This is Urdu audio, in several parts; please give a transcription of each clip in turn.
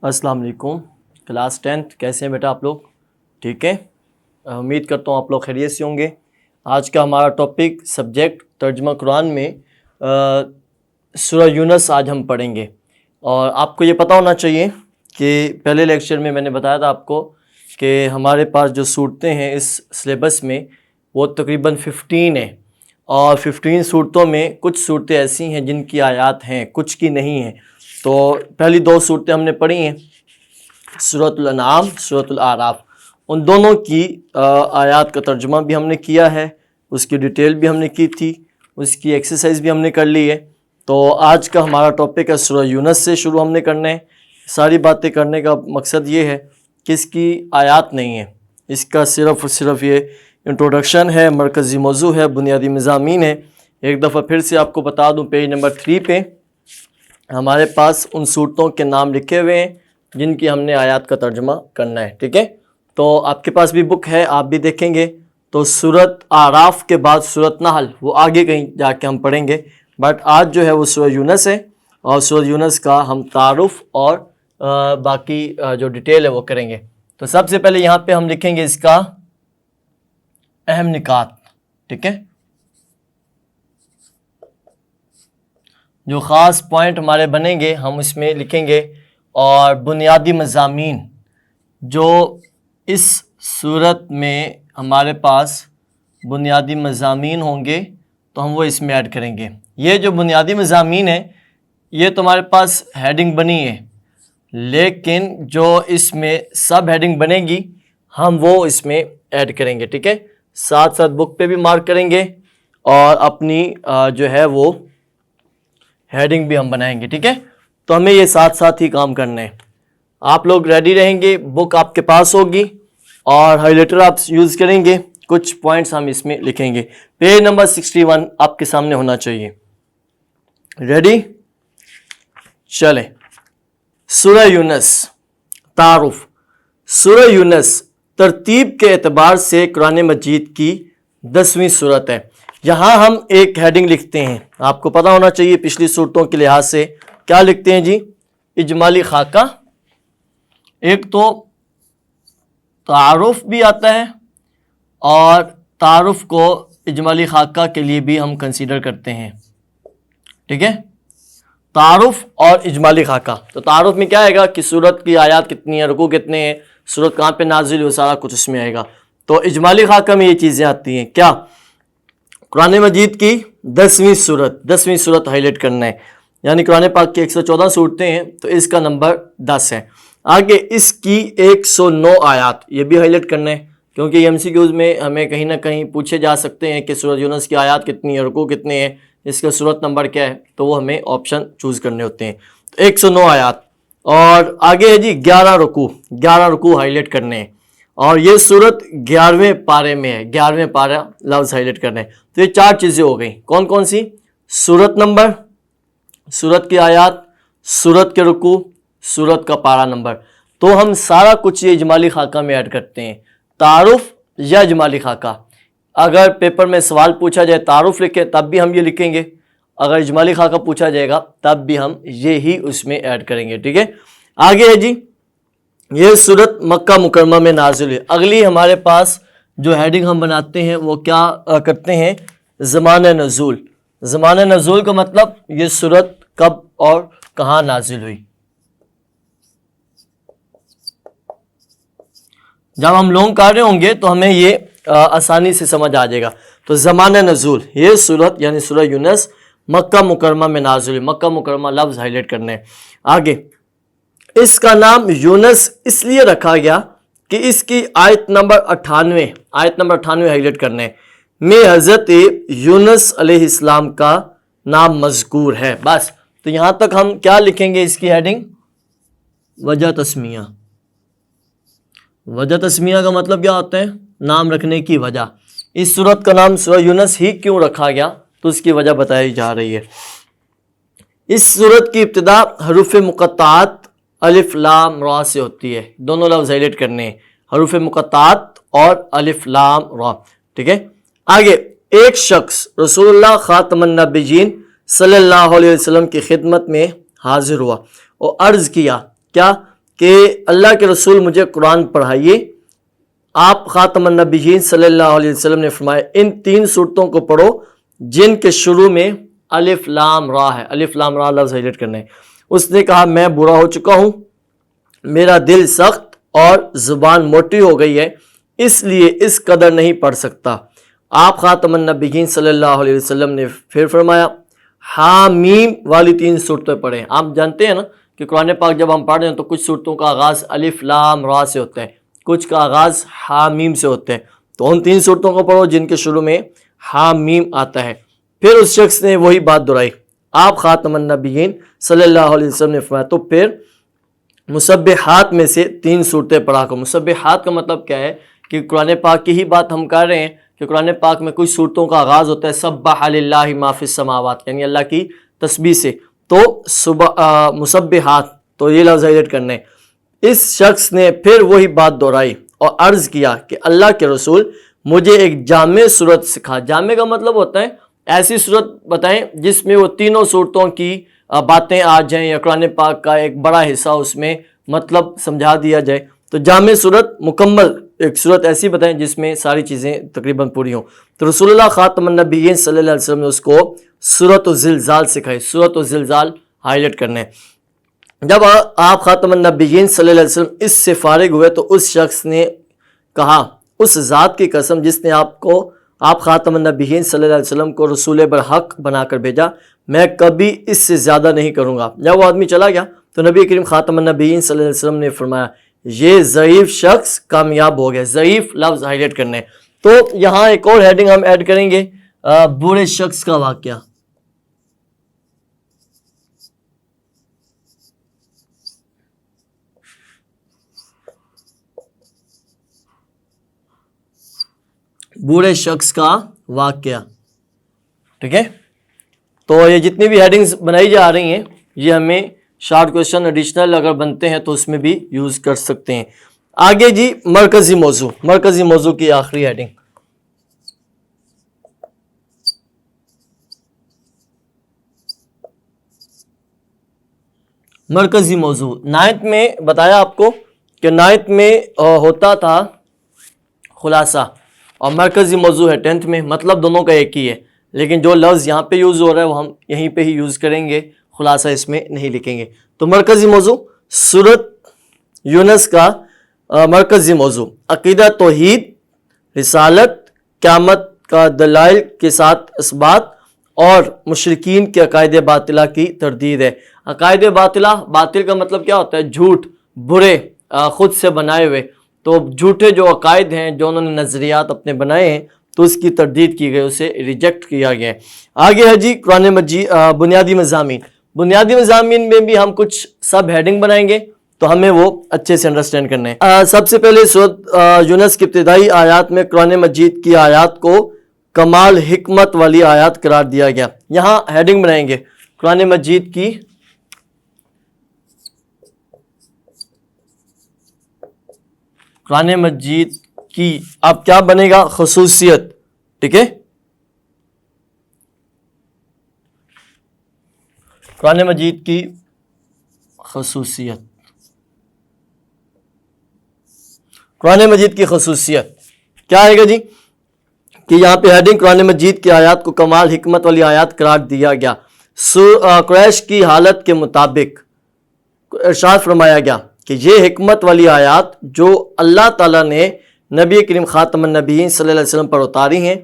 السلام علیکم، کلاس 10 کیسے ہیں بیٹا آپ لوگ؟ ٹھیک ہے، امید کرتا ہوں آپ لوگ خیریت سے ہوں گے۔ آج کا ہمارا ٹاپک سبجیکٹ ترجمہ قرآن میں سورہ یونس آج ہم پڑھیں گے۔ اور آپ کو یہ پتہ ہونا چاہیے کہ پہلے لیکچر میں نے بتایا تھا آپ کو کہ ہمارے پاس جو صورتیں ہیں اس سلیبس میں وہ تقریباً 15 ہیں، اور 15 صورتوں میں کچھ صورتیں ایسی ہیں جن کی آیات ہیں، کچھ کی نہیں ہیں۔ تو پہلی 2 صورتیں ہم نے پڑھی ہیں، سورۃ الانعام، سورۃ الاعراف۔ ان دونوں کی آیات کا ترجمہ بھی ہم نے کیا ہے، اس کی ڈیٹیل بھی ہم نے کی تھی، اس کی ایکسرسائز بھی ہم نے کر لی ہے۔ تو آج کا ہمارا ٹاپک ہے سورہ یونس سے شروع ہم نے کرنا ہے۔ ساری باتیں کرنے کا مقصد یہ ہے کہ اس کی آیات نہیں ہے، اس کا صرف اور صرف یہ انٹروڈکشن ہے، مرکزی موضوع ہے، بنیادی مضامین ہے۔ ایک دفعہ پھر سے آپ کو بتا دوں، پیج نمبر 3 پہ ہمارے پاس ان صورتوں کے نام لکھے ہوئے ہیں جن کی ہم نے آیات کا ترجمہ کرنا ہے، ٹھیک ہے؟ تو آپ کے پاس بھی بک ہے، آپ بھی دیکھیں گے۔ تو سورۃ اعراف کے بعد سورۃ نحل، وہ آگے کہیں جا کے ہم پڑھیں گے، بٹ آج جو ہے وہ سورہ یونس ہے، اور سورہ یونس کا ہم تعارف اور باقی جو ڈیٹیل ہے وہ کریں گے۔ تو سب سے پہلے یہاں پہ ہم لکھیں گے اس کا اہم نکات، ٹھیک ہے؟ جو خاص پوائنٹ ہمارے بنیں گے ہم اس میں لکھیں گے، اور بنیادی مضامین جو اس صورت میں ہمارے پاس بنیادی مضامین ہوں گے تو ہم وہ اس میں ایڈ کریں گے۔ یہ جو بنیادی مضامین ہیں یہ تمہارے پاس ہیڈنگ بنی ہے، لیکن جو اس میں سب ہیڈنگ بنے گی ہم وہ اس میں ایڈ کریں گے، ٹھیک ہے؟ ساتھ ساتھ بک پہ بھی مارک کریں گے، اور اپنی جو ہے وہ ہیڈنگ بھی ہم بنائیں گے، ٹھیک ہے؟ تو ہمیں یہ ساتھ ساتھ ہی کام کرنا ہے۔ آپ لوگ ریڈی رہیں گے، بک آپ کے پاس ہوگی اور ہائی لائٹر آپ یوز کریں گے، کچھ پوائنٹس ہم اس میں لکھیں گے۔ پیج نمبر 61 آپ کے سامنے ہونا چاہیے۔ ریڈی؟ چلیں، سورہ یونس تعارف۔ سورہ یونس ترتیب کے اعتبار سے قرآن مجید کی 10ویں سورت ہے۔ یہاں ہم ایک ہیڈنگ لکھتے ہیں، آپ کو پتہ ہونا چاہیے پچھلی صورتوں کے لحاظ سے کیا لکھتے ہیں جی؟ اجمالی خاکہ۔ ایک تو تعارف بھی آتا ہے، اور تعارف کو اجمالی خاکہ کے لیے بھی ہم کنسیڈر کرتے ہیں، ٹھیک ہے؟ تعارف اور اجمالی خاکہ۔ تو تعارف میں کیا آئے گا کہ سورت کی آیات کتنی ہیں، رکوع کتنے ہیں، سورت کہاں پہ نازل ہوئی، سارا کچھ اس میں آئے گا۔ تو اجمالی خاکہ میں یہ چیزیں آتی ہیں، کیا؟ قرآن مجید کی 10ویں صورت ہائی لائٹ کرنا ہے، یعنی قرآن پاک کی 114 صورتیں ہیں تو اس کا نمبر 10 ہے۔ آگے اس کی 109 آیات، یہ بھی ہائی لائٹ کرنا ہے، کیونکہ یہ MCQs میں ہمیں کہیں نہ کہیں پوچھے جا سکتے ہیں کہ سورہ یونس کی آیات کتنی ہیں، رکوع کتنے ہیں، اس کا صورت نمبر کیا ہے، تو وہ ہمیں آپشن چوز کرنے ہوتے ہیں۔ 109 آیات، اور آگے ہے جی 11 رکوع ہائی لائٹ کرنے ہیں، اور یہ صورت 11ویں پارے میں ہے، 11ویں پارہ لفظ ہائی لائٹ کرنے ہیں۔ تو یہ 4 چیزیں ہو گئیں، کون کون سی؟ صورت نمبر، صورت کی آیات، صورت کے رکوع، صورت کا پارہ نمبر۔ تو ہم سارا کچھ یہ اجمالی خاکہ میں ایڈ کرتے ہیں، تعارف یا اجمالی خاکہ۔ اگر پیپر میں سوال پوچھا جائے تعارف لکھیں تب بھی ہم یہ لکھیں گے، اگر اجمالی خاکہ پوچھا جائے گا تب بھی ہم یہی اس میں ایڈ کریں گے، ٹھیک ہے؟ آگے ہے جی، یہ صورت مکہ مکرمہ میں نازل ہے۔ اگلی ہمارے پاس جو ہیڈنگ ہم بناتے ہیں وہ کیا کرتے ہیں؟ زمانہ نزول۔ زمانہ نزول کا مطلب یہ صورت کب اور کہاں نازل ہوئی۔ جب ہم لونگ کر رہے ہوں گے تو ہمیں یہ آسانی سے سمجھ آ جائے گا۔ تو زمانہ نزول، یہ صورت یعنی سورہ یونس مکہ مکرمہ میں نازل ہوئی، مکہ مکرمہ لفظ ہائی لائٹ کرنے ہیں۔ آگے اس کا نام یونس اس لیے رکھا گیا کہ اس کی آیت نمبر 98 ہائی لائٹ کرنے میں حضرت یونس علیہ السلام کا نام مذکور ہے۔ بس، تو یہاں تک ہم کیا لکھیں گے؟ اس کی ہیڈنگ وجہ تسمیہ۔ وجہ تسمیہ کا مطلب کیا ہوتا ہے؟ نام رکھنے کی وجہ۔ اس صورت کا نام سورہ یونس ہی کیوں رکھا گیا تو اس کی وجہ بتائی جا رہی ہے۔ اس صورت کی ابتدا حروف مقطعات الف لام را سے ہوتی ہے، دونوں لفظ ہائی لائٹ کرنے ہیں، حروف مقطعات اور الف لام را، ٹھیک ہے؟ آگے ایک شخص رسول اللہ خاتم النبیین صلی اللہ علیہ وسلم کی خدمت میں حاضر ہوا اور عرض کیا کیا کہ اللہ کے رسول مجھے قرآن پڑھائیے۔ آپ خاتم النبیین صلی اللہ علیہ وسلم نے فرمایا ان 3 صورتوں کو پڑھو جن کے شروع میں الف لام را ہے۔ الف لام را لفظ ہائلائٹ کرنے ہیں۔ اس نے کہا میں برا ہو چکا ہوں، میرا دل سخت اور زبان موٹی ہو گئی ہے، اس لیے اس قدر نہیں پڑھ سکتا۔ آپ خاتم النبیین صلی اللہ علیہ وسلم نے پھر فرمایا حامیم والی 3 صورتیں پڑھیں۔ آپ جانتے ہیں نا کہ قرآن پاک جب ہم پڑھ رہے ہیں تو کچھ صورتوں کا آغاز الف لام را سے ہوتا ہے، کچھ کا آغاز حامیم سے ہوتا ہے، تو ان 3 صورتوں کو پڑھو جن کے شروع میں حامیم آتا ہے۔ پھر اس شخص نے وہی بات دہرائی۔ آپ خاتم النبیین صلی اللہ علیہ وسلم نے فرمایا تو پھر مسبحات میں سے 3 صورتیں پڑھا کرو۔ مسبحات کا مطلب کیا ہے کہ قرآن پاک کی ہی بات ہم کر رہے ہیں کہ قرآن پاک میں کچھ صورتوں کا آغاز ہوتا ہے سبح للہ ما فی السماوات، یعنی اللہ کی تسبیح سے، تو مسبحات، تو یہ لفظ ہائلائٹ کرنے۔ اس شخص نے پھر وہی بات دہرائی اور عرض کیا کہ اللہ کے رسول مجھے ایک جامع صورت سکھا۔ جامع کا مطلب ہوتا ہے ایسی صورت بتائیں جس میں وہ تینوں صورتوں کی باتیں آ جائیں یا قرآن پاک کا ایک بڑا حصہ اس میں مطلب سمجھا دیا جائے، تو جامع صورت مکمل ایک صورت ایسی بتائیں جس میں ساری چیزیں تقریباً پوری ہوں۔ تو رسول اللہ خاتم النبیین صلی اللہ علیہ وسلم نے اس کو سورۃ الزلزال سکھائی۔ سورۃ الزلزال ہائلائٹ کرنے۔ جب آپ خاتم النبیین صلی اللہ علیہ وسلم اس سے فارغ ہوئے تو اس شخص نے کہا اس ذات کی قسم جس نے آپ خاتم النبیین صلی اللہ علیہ وسلم کو رسول برحق بنا کر بھیجا، میں کبھی اس سے زیادہ نہیں کروں گا۔ جب وہ آدمی چلا گیا تو نبی کریم خاتم النبیین صلی اللہ علیہ وسلم نے فرمایا یہ ضعیف شخص کامیاب ہو گیا۔ ضعیف لفظ ہائلائٹ کرنے۔ تو یہاں ایک اور ہیڈنگ ہم ایڈ کریں گے، برے شخص کا واقعہ۔ برے شخص کا واقعہ، ٹھیک ہے۔ تو یہ جتنی بھی ہیڈنگز بنائی جا رہی ہیں یہ ہمیں شارٹ کویشچن ایڈیشنل اگر بنتے ہیں تو اس میں بھی یوز کر سکتے ہیں۔ آگے جی مرکزی موضوع، مرکزی موضوع کی آخری ہیڈنگ۔ مرکزی موضوع 9th میں بتایا آپ کو کہ 9th میں ہوتا تھا خلاصہ اور مرکزی موضوع ہے 10th میں، مطلب دونوں کا ایک ہی ہے، لیکن جو لفظ یہاں پہ یوز ہو رہا ہے وہ ہم یہیں پہ ہی یوز کریں گے، خلاصہ اس میں نہیں لکھیں گے۔ تو مرکزی موضوع سورۃ یونس کا مرکزی موضوع عقیدہ توحید، رسالت، قیامت کا دلائل کے ساتھ اثبات اور مشرکین کے عقائد باطلہ کی تردید ہے۔ عقائد باطلہ، باطل کا مطلب کیا ہوتا ہے؟ جھوٹ، برے، خود سے بنائے ہوئے، تو جھوٹے جو عقائد ہیں جو انہوں نے نظریات اپنے بنائے ہیں تو اس کی تردید کی گئی، اسے ریجیکٹ کیا گیا ہے۔ آگے ہے جی قرآن مجید بنیادی مضامین۔ بنیادی مضامین میں بھی ہم کچھ سب ہیڈنگ بنائیں گے تو ہمیں وہ اچھے سے انڈرسٹینڈ کرنے ہیں۔ سب سے پہلے سورۃ یونس کی ابتدائی آیات میں قرآن مجید کی آیات کو کمال حکمت والی آیات قرار دیا گیا۔ یہاں ہیڈنگ بنائیں گے قرآن مجید کی اب کیا بنے گا؟ خصوصیت، ٹھیک ہے۔ قرآن مجید کی خصوصیت، قرآن مجید کی خصوصیت کیا آئے گا جی؟ کہ یہاں پہ ہیڈنگ قرآن مجید کی آیات کو کمال حکمت والی آیات قرار دیا گیا۔ قریش کی حالت کے مطابق ارشاد فرمایا گیا کہ یہ حکمت والی آیات جو اللہ تعالیٰ نے نبی کریم خاتم النبیین صلی اللہ علیہ وسلم پر اتاری ہیں،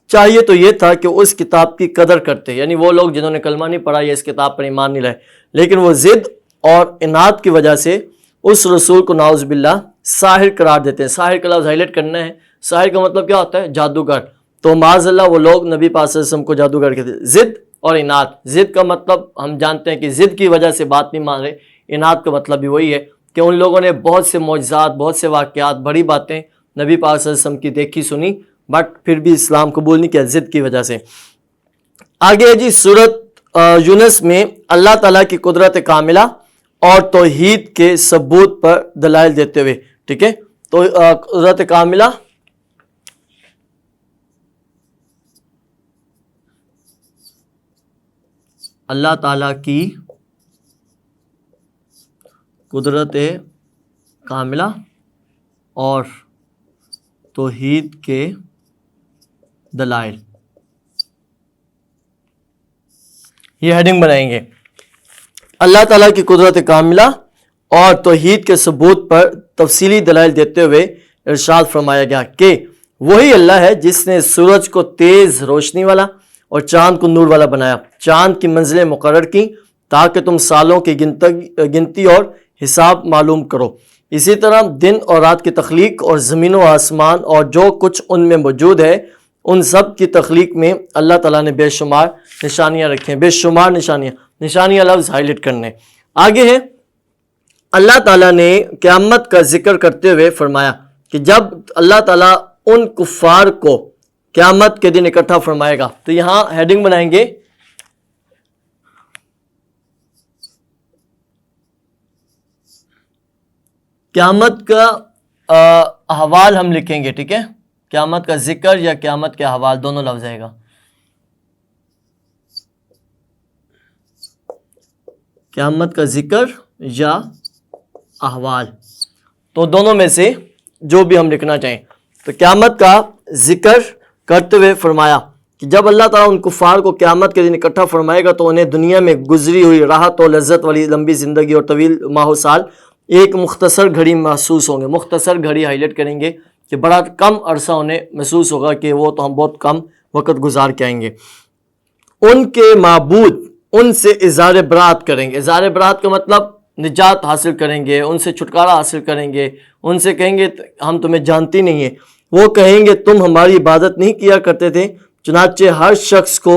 چاہیے تو یہ تھا کہ اس کتاب کی قدر کرتے، یعنی وہ لوگ جنہوں نے کلمہ نہیں پڑھا یا اس کتاب پر ایمان نہیں لائے، لیکن وہ ضد اور اناد کی وجہ سے اس رسول کو نعوذ باللہ ساحر قرار دیتے ہیں۔ ساحر کا لفظ ہائلائٹ کرنا ہے۔ ساحر کا مطلب کیا ہوتا ہے؟ جادوگر۔ تو معاذ اللہ وہ لوگ نبی پاک صلی اللہ علیہ وسلم کو جادوگر کہتے ہیں۔ ضد اور اناد، ضد کا مطلب ہم جانتے ہیں کہ ضد کی وجہ سے بات نہیں مان رہے، اناد کا مطلب بھی وہی ہے کہ ان لوگوں نے بہت سے معجزات، بہت سے واقعات، بڑی باتیں نبی پاک صلی اللہ علیہ وسلم کی دیکھی سنی، بٹ پھر بھی اسلام قبول نہیں کیا ضد کی وجہ سے۔ آگے ہے جی سورۃ یونس میں اللہ تعالیٰ کی قدرت کاملہ اور توحید کے ثبوت پر دلائل دیتے ہوئے، ٹھیک ہے۔ تو قدرت کاملہ اللہ تعالیٰ کی قدرت کاملہ اور توحید کے دلائل. یہ ہیڈنگ بنائیں گے. اللہ تعالیٰ کی قدرت کاملہ اور توحید کے ثبوت پر تفصیلی دلائل دیتے ہوئے ارشاد فرمایا گیا کہ وہی اللہ ہے جس نے سورج کو تیز روشنی والا اور چاند کو نور والا بنایا، چاند کی منزلیں مقرر کی تاکہ تم سالوں کی گنتی اور حساب معلوم کرو. اسی طرح دن اور رات کی تخلیق اور زمین و آسمان اور جو کچھ ان میں موجود ہے ان سب کی تخلیق میں اللہ تعالیٰ نے بے شمار نشانیاں رکھی ہیں. بے شمار نشانیاں لفظ ہائی لائٹ کرنے. آگے ہے اللہ تعالیٰ نے قیامت کا ذکر کرتے ہوئے فرمایا کہ جب اللہ تعالیٰ ان کفار کو قیامت کے دن اکٹھا فرمائے گا. تو یہاں ہیڈنگ بنائیں گے قیامت کا احوال ہم لکھیں گے. ٹھیک ہے، قیامت کا ذکر یا قیامت کے احوال دونوں لفظ آئے گا. قیامت کا ذکر یا احوال، تو دونوں میں سے جو بھی ہم لکھنا چاہیں. تو قیامت کا ذکر کرتے ہوئے فرمایا کہ جب اللہ تعالیٰ ان کفار کو قیامت کے دن اکٹھا فرمائے گا تو انہیں دنیا میں گزری ہوئی راحت و لذت والی لمبی زندگی اور طویل ماہ و سال ایک مختصر گھڑی محسوس ہوں گے. مختصر گھڑی ہائی لائٹ کریں گے کہ بڑا کم عرصہ انہیں محسوس ہوگا کہ وہ تو ہم بہت کم وقت گزار کے آئیں گے. ان کے معبود ان سے اظہار برات کریں گے. اظہار برات کا مطلب نجات حاصل کریں گے، ان سے چھٹکارا حاصل کریں گے. ان سے کہیں گے ہم تمہیں جانتی نہیں ہیں. وہ کہیں گے تم ہماری عبادت نہیں کیا کرتے تھے. چنانچہ ہر شخص کو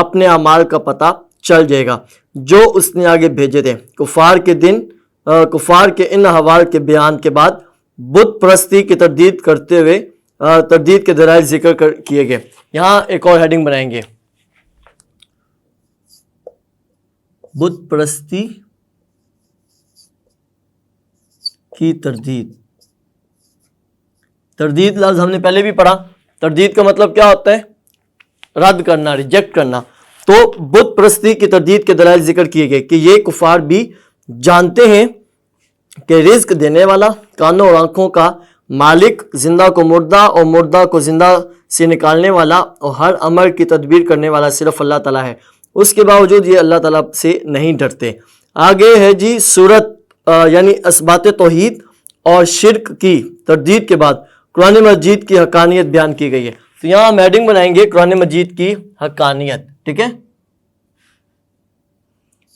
اپنے اعمال کا پتہ چل جائے گا جو اس نے آگے بھیجے تھے. کفار کے ان احوال کے بیان کے بعد بت پرستی کی تردید کرتے ہوئے تردید کے دلائل ذکر کیے گئے. یہاں ایک اور ہیڈنگ بنائیں گے بت پرستی کی تردید. تردید لفظ ہم نے پہلے بھی پڑھا. تردید کا مطلب کیا ہوتا ہے؟ رد کرنا، ریجیکٹ کرنا. تو بت پرستی کی تردید کے دلائل ذکر کیے گئے کہ یہ کفار بھی جانتے ہیں کہ رزق دینے والا، کانوں اور آنکھوں کا مالک، زندہ کو مردہ اور مردہ کو زندہ سے نکالنے والا اور ہر امر کی تدبیر کرنے والا صرف اللہ تعالیٰ ہے. اس کے باوجود یہ اللہ تعالیٰ سے نہیں ڈرتے. آگے ہے جی صورت یعنی اثبات توحید اور شرک کی تردید کے بعد قرآن مجید کی حقانیت بیان کی گئی ہے. تو یہاں ہم ہیڈنگ بنائیں گے قرآن مجید کی حقانیت. ٹھیک ہے،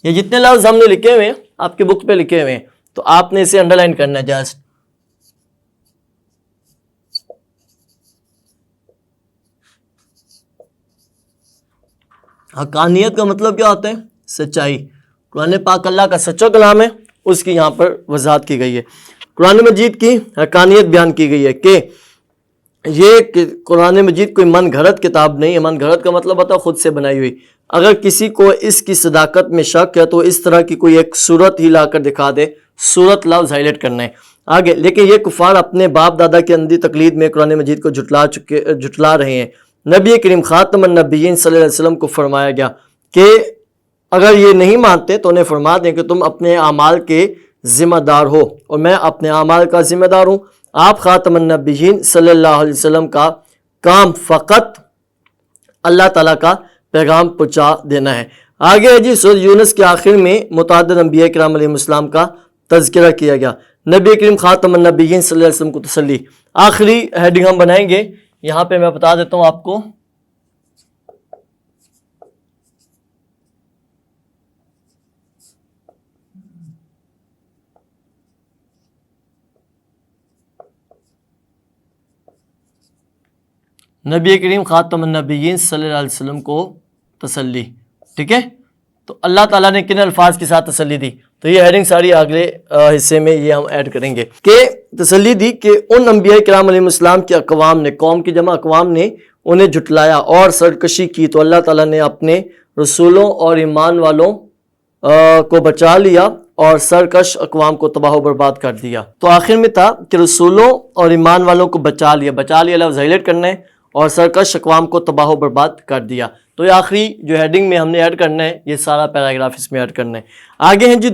یہ جتنے لفظ ہم نے لکھے ہوئے ہیں آپ کے بک پہ لکھے ہوئے ہیں تو آپ نے اسے انڈر لائن کرنا ہے. جسٹ حقانیت کا مطلب کیا ہوتا ہے؟ سچائی. قرآن پاک اللہ کا سچا کلام ہے، اس کی یہاں پر وضاحت کی گئی ہے. قرآن مجید کی حقانیت بیان کی گئی ہے کہ یہ قرآن مجید کوئی من گھڑت کتاب نہیں ہے. من گھڑت کا مطلب ہوتا ہے خود سے بنائی ہوئی. اگر کسی کو اس کی صداقت میں شک ہے تو اس طرح کی کوئی ایک صورت ہی لا کر دکھا دے. صورت لفظ ہائی لائٹ کرنا ہے. آگے لیکن یہ کفار اپنے باپ دادا کی اندھی تقلید میں قرآن مجید کو جھٹلا رہے ہیں. نبی کریم خاتم النبیین صلی اللہ علیہ وسلم کو فرمایا گیا کہ اگر یہ نہیں مانتے تو انہیں فرما دیں کہ تم اپنے اعمال کے ذمہ دار ہو اور میں اپنے اعمال کا ذمہ دار ہوں. آپ خاتم النبیین صلی اللہ علیہ وسلم کا کام فقط اللہ تعالیٰ کا پیغام پہنچا دینا ہے. آگے ہے جی سورۃ یونس کے آخر میں متعدد انبیاء کرام علیہ السلام کا تذکرہ کیا گیا. نبی کریم خاتم النبیین صلی اللہ علیہ وسلم کو تسلی. آخری ہیڈنگ ہم بنائیں گے. یہاں پہ میں بتا دیتا ہوں آپ کو نبی کریم خاتم النبیین صلی اللہ علیہ وسلم کو تسلی. ٹھیک ہے، تو اللہ تعالیٰ نے کن الفاظ کے ساتھ تسلی دی؟ تو یہ ہیڈنگ ساری اگلے حصے میں یہ ہم ایڈ کریں گے کہ تسلی دی کہ ان انبیاء کرام علیہ السلام کی اقوام نے، قوم کی جمع اقوام نے انہیں جھٹلایا اور سرکشی کی تو اللہ تعالیٰ نے اپنے رسولوں اور ایمان والوں کو بچا لیا اور سرکش اقوام کو تباہ و برباد کر دیا. تو آخر میں تھا کہ رسولوں اور ایمان والوں کو بچا لیا لفظ ہائی لائٹ کرنا ہے اور سرکش اقوام کو تباہ و برباد کر دیا. تو یہ آخری جو ہیڈنگ میں ہم نے ایڈ کرنا ہے، یہ سارا پیراگراف اس میں ایڈ کرنا ہے۔ آگے ہیں جی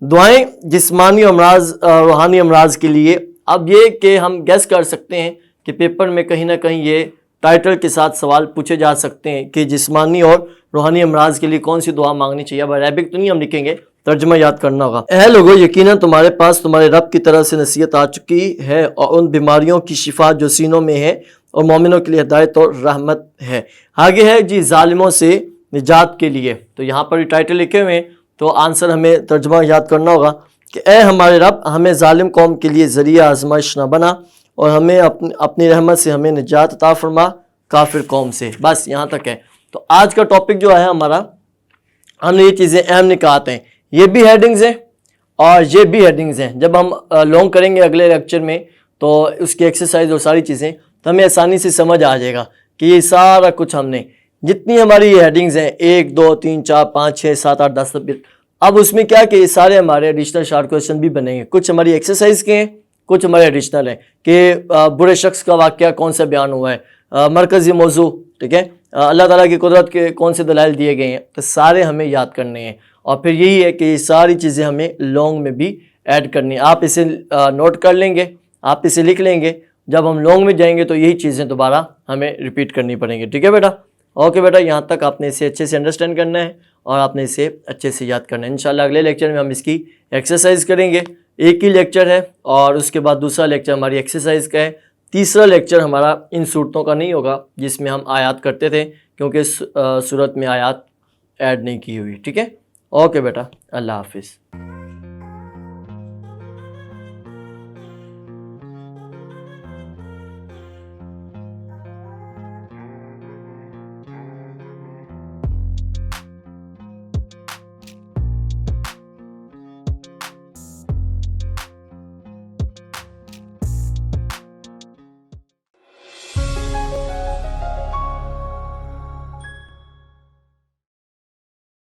دعائیں جسمانی امراض روحانی امراض کے لیے۔ اب یہ کہ ہم گیس کر سکتے ہیں کہ پیپر میں کہیں نہ کہیں یہ ٹائٹل کے ساتھ سوال پوچھے جا سکتے ہیں کہ جسمانی اور روحانی امراض کے لیے کون سی دعا مانگنی چاہیے۔ اب عربک تو نہیں ہم لکھیں گے، ترجمہ یاد کرنا ہوگا۔ اے لوگو، یقیناً تمہارے پاس تمہارے رب کی طرف سے نصیحت آ چکی ہے اور ان بیماریوں کی شفا جو سینوں میں ہے اور مومنوں کے لیے ہدایت اور رحمت ہے۔ آگے ہے جی ظالموں سے نجات کے لیے۔ تو یہاں پر ٹائٹل لکھے ہوئے ہیں تو آنسر ہمیں ترجمہ یاد کرنا ہوگا کہ اے ہمارے رب، ہمیں ظالم قوم کے لیے ذریعہ آزمائش نہ بنا اور ہمیں اپنی رحمت سے ہمیں نجات عطا فرما کافر قوم سے۔ بس یہاں تک ہے۔ تو آج کا ٹاپک جو ہے ہمارا، ہم نے یہ چیزیں اہم نکات ہیں، یہ بھی ہیڈنگز ہیں اور یہ بھی ہیڈنگز ہیں۔ جب ہم لانگ کریں گے اگلے لیکچر میں تو اس کی ایکسرسائز اور ساری چیزیں تو ہمیں آسانی سے سمجھ آ جائے گا کہ یہ سارا کچھ ہم نے جتنی ہماری یہ ہیڈنگز ہیں 1 2 3 4 5 6 7 8 10 اب اس میں کیا کہ یہ سارے ہمارے ایڈیشنل شارٹ کویسچن بھی بنے ہیں۔ کچھ ہماری ایکسرسائز کے ہیں، کچھ ہمارے ایڈیشنل ہیں کہ برے شخص کا واقعہ کون سا بیان ہوا ہے، مرکزی موضوع، ٹھیک ہے، اللہ تعالیٰ کی قدرت کے کون سے دلائل دیے گئے ہیں، تو سارے ہمیں یاد کرنے ہیں۔ اور پھر یہی ہے کہ یہ ساری چیزیں ہمیں لانگ میں بھی ایڈ کرنی ہیں۔ آپ اسے نوٹ کر لیں گے، آپ اسے لکھ لیں گے، جب ہم لانگ میں جائیں گے تو یہی چیزیں دوبارہ ہمیں ریپیٹ کرنی پڑیں گی، ٹھیک ہے بیٹا؟ اوکے بیٹا، یہاں تک آپ نے اسے اچھے سے انڈرسٹینڈ کرنا ہے اور آپ نے اسے اچھے سے یاد کرنا ہے۔ انشاءاللہ اگلے لیکچر میں ہم اس کی ایکسرسائز کریں گے۔ ایک ہی لیکچر ہے اور اس کے بعد دوسرا لیکچر ہماری ایکسرسائز کا ہے۔ تیسرا لیکچر ہمارا ان صورتوں کا نہیں ہوگا جس میں ہم آیات کرتے تھے، کیونکہ صورت میں آیات ایڈ نہیں کی ہوئی، ٹھیک ہے؟ اوکے بیٹا، اللہ حافظ۔